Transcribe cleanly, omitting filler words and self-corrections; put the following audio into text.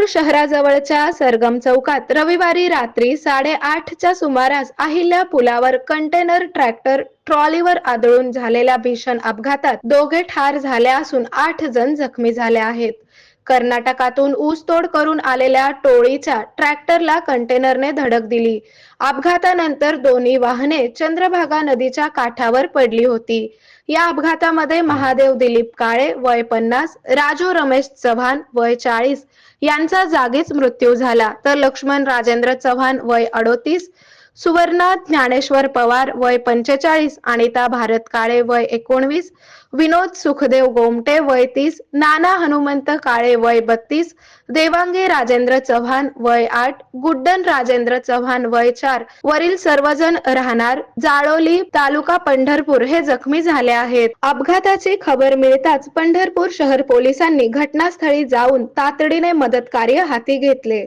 शहराजवळच्या सरगम चौकात रविवारी रात्री 8:30च्या सुमारास अहिल्या पुलावर कंटेनर ट्रॅक्टर ट्रॉलीवर आदळून झालेल्या भीषण अपघातात दोघे ठार झाले असून 8 जण जखमी झाले आहेत. कर्नाटकातून ऊसतोड करून आलेल्या टोळीच्या ट्रॅक्टरला कंटेनरने धडक दिली. अपघातानंतर दोन्ही वाहने चंद्रभागा नदीच्या काठावर पडली होती. या अपघातामध्ये महादेव दिलीप काळे वय 50, राजू रमेश चव्हाण वय 40 यांचा जागीच मृत्यू झाला, तर लक्ष्मण राजेंद्र चव्हाण वय 38, सुवर्णा ज्ञानेश्वर पवार वय 45, अनिता भारत काळे वय 19, विनोद सुखदेव गोमटे वय 30, नाना हनुमंत काळे वय 32, देवांगी राजेंद्र चव्हाण वय 8, गुड्डन राजेंद्र चव्हाण वय 4 वरील सर्वजण राहणार जाळोली तालुका पंढरपूर हे जखमी झाले आहेत. अपघाताची खबर मिळताच पंढरपूर शहर पोलिसांनी घटनास्थळी जाऊन तातडीने मदत कार्य हाती घेतले.